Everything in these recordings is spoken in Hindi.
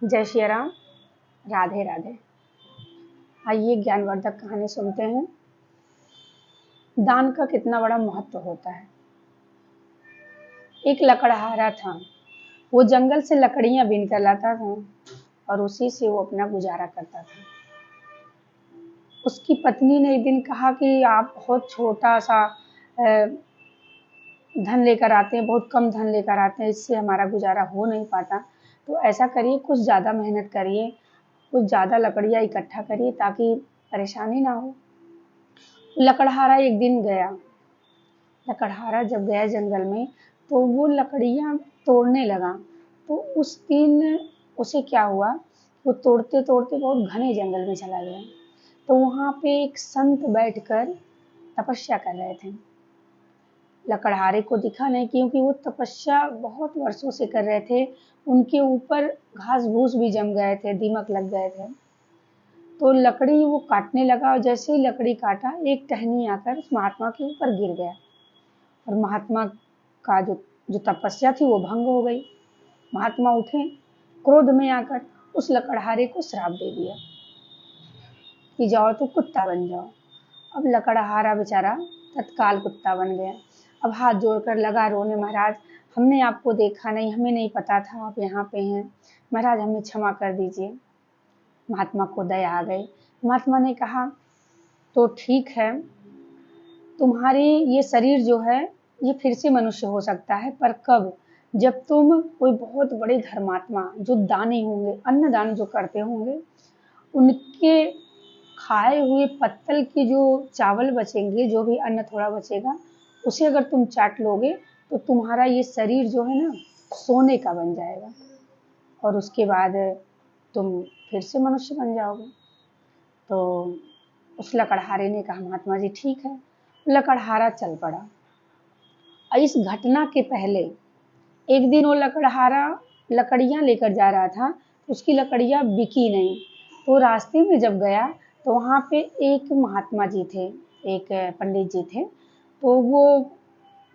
जय श्री राम। राधे राधे। आइए ज्ञानवर्धक कहानी सुनते हैं। दान का कितना बड़ा महत्व होता है। एक लकड़हारा था। वो जंगल से लकड़ियां बीन कर लाता था और उसी से वो अपना गुजारा करता था। उसकी पत्नी ने एक दिन कहा कि आप बहुत छोटा सा धन लेकर आते हैं, बहुत कम धन लेकर आते हैं, इससे हमारा गुजारा हो नहीं पाता। तो ऐसा करिए, कुछ ज़्यादा मेहनत करिए, कुछ ज़्यादा लकड़ियाँ इकट्ठा करिए ताकि परेशानी ना हो। लकड़हारा एक दिन गया। लकड़हारा जब गया जंगल में तो वो लकड़ियाँ तोड़ने लगा। तो उस दिन उसे क्या हुआ, वो तोड़ते तोड़ते बहुत घने जंगल में चला गया। तो वहाँ पे एक संत बैठकर तपस्या कर रहे थे। लकड़हारे को दिखा नहीं, क्योंकि वो तपस्या बहुत वर्षों से कर रहे थे। उनके ऊपर घास भूस भी जम गए थे, दीमक लग गए थे। तो लकड़ी वो काटने लगा और जैसे ही लकड़ी काटा, एक टहनी आकर उस महात्मा के ऊपर गिर गया और महात्मा का जो तपस्या थी वो भंग हो गई। महात्मा उठे, क्रोध में आकर उस लकड़हारे को श्राप दे दिया कि जाओ तो कुत्ता बन जाओ। अब लकड़हारा बेचारा तत्काल कुत्ता बन गया। अब हाथ जोड़कर लगा रोने, महाराज हमने आपको देखा नहीं, हमें नहीं पता था आप यहाँ पे हैं, महाराज हमें क्षमा कर दीजिए। महात्मा को दया आ गई। महात्मा ने कहा तो ठीक है, तुम्हारी ये शरीर जो है ये फिर से मनुष्य हो सकता है, पर कब? जब तुम कोई बहुत बड़े धर्मात्मा जो दानी होंगे, अन्नदान जो करते होंगे, उनके खाए हुए पत्तल के जो चावल बचेंगे, जो भी अन्न थोड़ा बचेगा, उसे अगर तुम चाट लोगे तो तुम्हारा ये शरीर जो है ना सोने का बन जाएगा और उसके बाद तुम फिर से मनुष्य बन जाओगे। तो उस लकड़हारे ने कहा महात्मा जी ठीक है। लकड़हारा चल पड़ा। इस घटना के पहले एक दिन वो लकड़हारा लकड़ियाँ लेकर जा रहा था, उसकी लकड़ियाँ बिकी नहीं। तो रास्ते में जब गया तो वहाँ पे एक महात्मा जी थे, एक पंडित जी थे। तो वो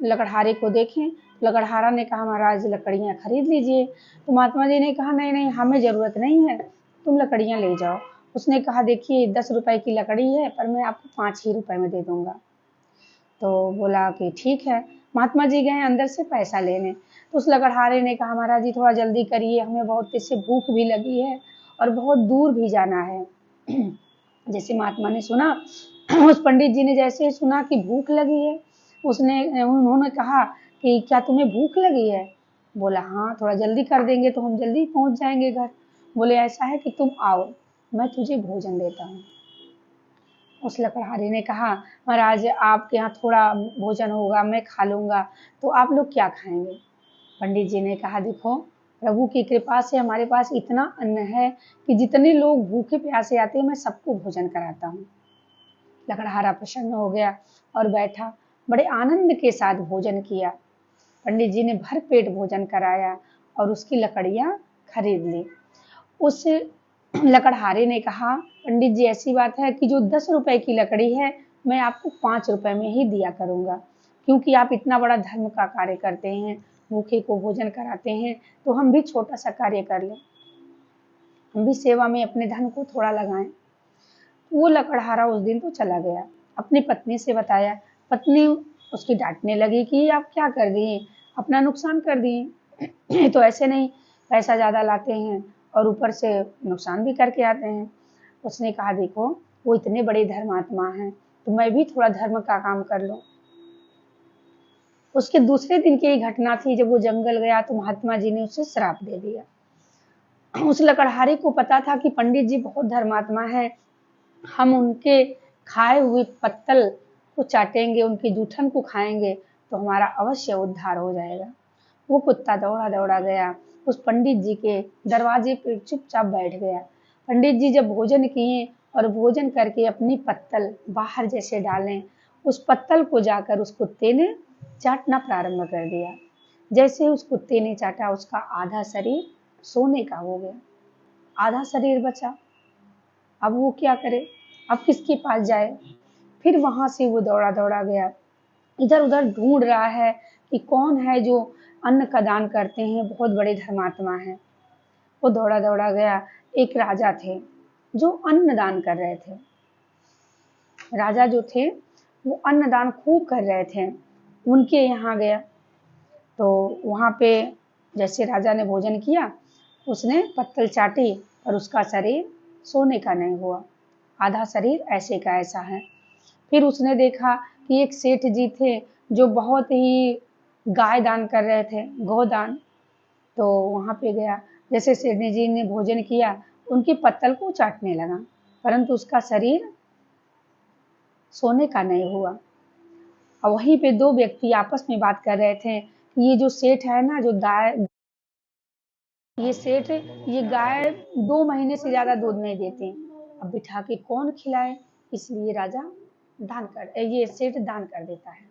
लकड़हारे को देखें, लकड़हारा ने कहा महाराज लकड़ियाँ खरीद लीजिए। तो महात्मा जी ने कहा नहीं नहीं, हमें ज़रूरत नहीं है, तुम लकड़ियाँ ले जाओ। उसने कहा देखिए 10 रुपए की लकड़ी है, पर मैं आपको 5 ही रुपए में दे दूँगा। तो बोला कि ठीक है। महात्मा जी गए अंदर से पैसा लेने। तो उस लकड़हारे ने कहा महाराज जी थोड़ा जल्दी करिए, हमें बहुत तेज से भूख भी लगी है और बहुत दूर भी जाना है। जैसे महात्मा ने सुना, उस पंडित जी ने जैसे ही सुना कि भूख लगी है, उन्होंने कहा कि क्या तुम्हें भूख लगी है? बोला हाँ, थोड़ा जल्दी कर देंगे तो हम जल्दी पहुंच जाएंगे घर। बोले ऐसा है कि तुम आओ, मैं तुझे भोजन देता हूँ। उस लकड़हारे ने कहा महाराज आपके यहाँ थोड़ा भोजन होगा, मैं खा लूँगा, तो आप लोग क्या खाएंगे? पंडित जी ने कहा देखो, प्रभु की कृपा से हमारे पास इतना अन्न है कि जितने लोग भूखे प्यासे आते हैं मैं सबको भोजन कराता हूँ। लकड़हारा प्रसन्न हो गया और बैठा, बड़े आनंद के साथ भोजन किया। पंडित जी ने भर पेट भोजन कराया और उसकी लकड़ियाँ खरीद ली। उस लकड़हारे ने कहा पंडित जी ऐसी बात है कि जो 10 रुपए की लकड़ी है मैं आपको 5 रुपए में ही दिया करूँगा, क्योंकि आप इतना बड़ा धर्म का कार्य करते हैं, भूखे को भोजन कराते हैं, तो हम भी छोटा सा कार्य कर लें, हम भी सेवा में अपने धन को थोड़ा लगाएं। वो लकड़हारा उस दिन तो चला गया, अपनी पत्नी से बताया। पत्नी उसकी डांटने लगी कि आप क्या कर दिए, अपना नुकसान कर दिए। तो ऐसे नहीं, पैसा ज़्यादा लाते हैं और ऊपर से नुकसान भी करके आते हैं। उसने कहा देखो वो इतने बड़े धर्मात्मा हैं, तो मैं भी थोड़ा धर्म का काम कर लूँ। उसके दूसरे दिन की घटना थी, जब वो जंगल गया तो महात्मा जी ने उसे श्राप दे दिया। उस लकड़हारे को पता था कि पंडित जी बहुत धर्मात्मा है, हम उनके खाए हुए पत्तल को चाटेंगे, उनकी जूठन को खाएंगे तो हमारा अवश्य उद्धार हो जाएगा। वो कुत्ता दौड़ा दौड़ा गया, उस पंडित जी के दरवाजे पे चुपचाप बैठ गया। पंडित जी जब भोजन किए और भोजन करके अपनी पत्तल बाहर जैसे डालें, उस पत्तल को जाकर उस कुत्ते ने चाटना प्रारंभ कर दिया। जैसे उस कुत्ते ने चाटा, उसका आधा शरीर सोने का हो गया, आधा शरीर बचा। अब वो क्या करे, अब किसके पास जाए? फिर वहां से वो दौड़ा दौड़ा गया, इधर उधर ढूंढ रहा है कि कौन है जो अन्न का दान करते हैं, बहुत बड़े धर्मात्मा हैं। वो दौड़ा दौड़ा गया। एक राजा थे जो अन्न दान कर रहे थे। राजा जो थे वो अन्न दान खूब कर रहे थे, उनके यहाँ गया। तो वहाँ पे जैसे राजा ने भोजन किया, उसने पत्तल चाटी और उसका शरीर सोने का नहीं हुआ, आधा शरीर ऐसे का ऐसा है। फिर उसने देखा कि एक सेठ जी थे जो बहुत ही गाय दान कर रहे थे, गोदान। तो वहाँ पे गया, जैसे सेठ जी ने भोजन किया, उनकी पत्तल को चाटने लगा, परंतु उसका शरीर सोने का नहीं हुआ। और वहीं पे दो व्यक्ति आपस में बात कर रहे थे कि ये जो सेठ है ना, जो गाय, ये सेठ, ये गाय 2 महीने से ज्यादा दूध नहीं देती, अब बिठा के कौन खिलाए, इसलिए राजा ये सेठ दान कर देता है।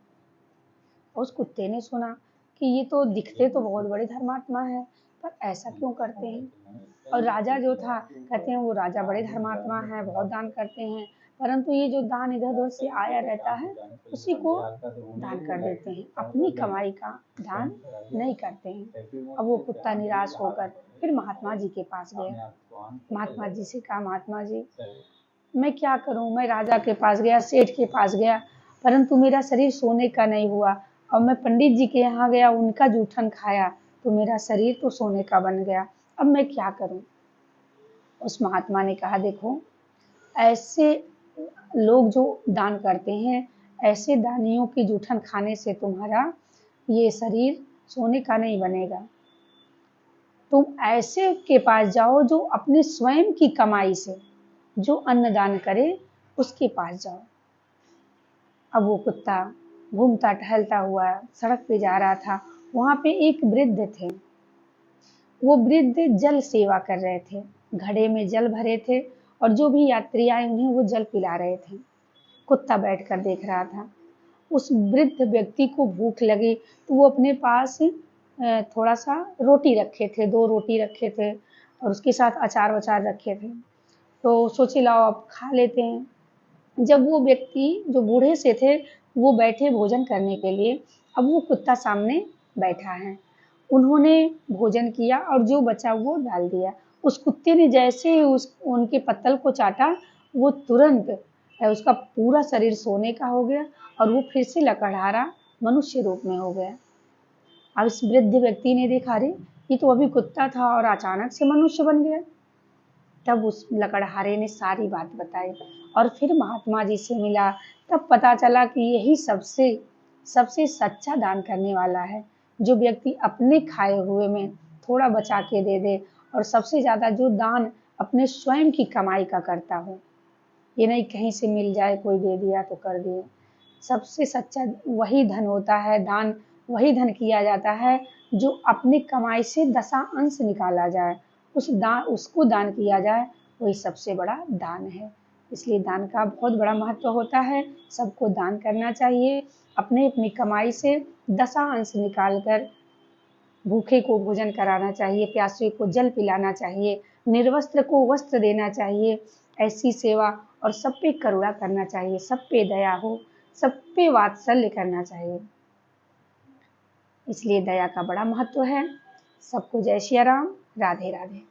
उस कुत्ते ने सुना कि ये तो दिखते तो बहुत बड़े धर्मात्मा है, पर ऐसा क्यों करते हैं। और राजा जो था, कहते हैं वो राजा बड़े धर्मात्मा है, बहुत दान करते हैं, परंतु ये जो दान इधर उधर से आया रहता है उसी को दान कर देते हैं, अपनी कमाई का दान नहीं करते हैं। अब वो कुत्ता निराश होकर फिर महात्मा जी के पास गया। महात्मा जी से कहा, महात्मा जी मैं क्या करूं, मैं राजा के पास गया, सेठ के पास गया, परंतु मेरा शरीर सोने का नहीं हुआ। और मैं पंडित जी के यहाँ गया, उनका जूठन खाया, तो मेरा शरीर तो सोने का बन गया, अब मैं क्या करूं। उस महात्मा ने कहा, देखो ऐसे लोग जो दान करते हैं, ऐसे दानियों की जूठन खाने से तुम्हारा ये शरीर सोने का नहीं बनेगा। तुम ऐसे के पास जाओ जो अपने स्वयं की कमाई से जो अन्नदान करे, उसके पास जाओ। अब वो कुत्ता घूमता टहलता हुआ सड़क पे जा रहा था, वहां पे एक वृद्ध थे। वो वृद्ध जल सेवा कर रहे थे, घड़े में जल भरे थे और जो भी यात्री आए उन्हें वो जल पिला रहे थे। कुत्ता बैठकर देख रहा था। उस वृद्ध व्यक्ति को भूख लगी तो वो अपने पास थोड़ा सा रोटी रखे थे, 2 रोटी रखे थे और उसके साथ अचार वचार रखे थे। तो सोचे लाओ अब खा लेते हैं। जब वो व्यक्ति जो बूढ़े से थे वो बैठे भोजन करने के लिए, अब वो कुत्ता सामने बैठा है। उन्होंने भोजन किया और जो बचा वो डाल दिया। उस कुत्ते ने जैसे ही उस उनके पत्तल को चाटा, वो तुरंत उसका पूरा शरीर सोने का हो गया और वो फिर से लकड़हारा मनुष्य रूप में हो गया। अब इस वृद्ध व्यक्ति ने देखा, अरे ये तो अभी कुत्ता था और अचानक से मनुष्य बन गया। तब उस लकड़हारे ने सारी बात बताई और फिर महात्मा जी से मिला। तब पता चला कि यही सबसे सबसे सच्चा दान करने वाला है, जो व्यक्ति अपने खाए हुए में थोड़ा बचा के दे दे और सबसे ज्यादा जो दान अपने स्वयं की कमाई का करता हो। ये नहीं कहीं से मिल जाए, कोई दे दिया तो कर दिए। सबसे सच्चा वही धन होता है, दान वही धन किया जाता है जो अपनी कमाई से 10 अंश निकाला जाए, उसको दान किया जाए, वही सबसे बड़ा दान है। इसलिए दान का बहुत बड़ा महत्व होता है, सबको दान करना चाहिए। अपने अपनी कमाई से 10 अंश निकाल कर भूखे को भोजन कराना चाहिए, प्यासे को जल पिलाना चाहिए, निर्वस्त्र को वस्त्र देना चाहिए। ऐसी सेवा और सब पे करुणा करना चाहिए, सब पे दया हो, सब पे वात्सल्य करना चाहिए। इसलिए दया का बड़ा महत्व है। सबको जय सिया राम, राधे राधे।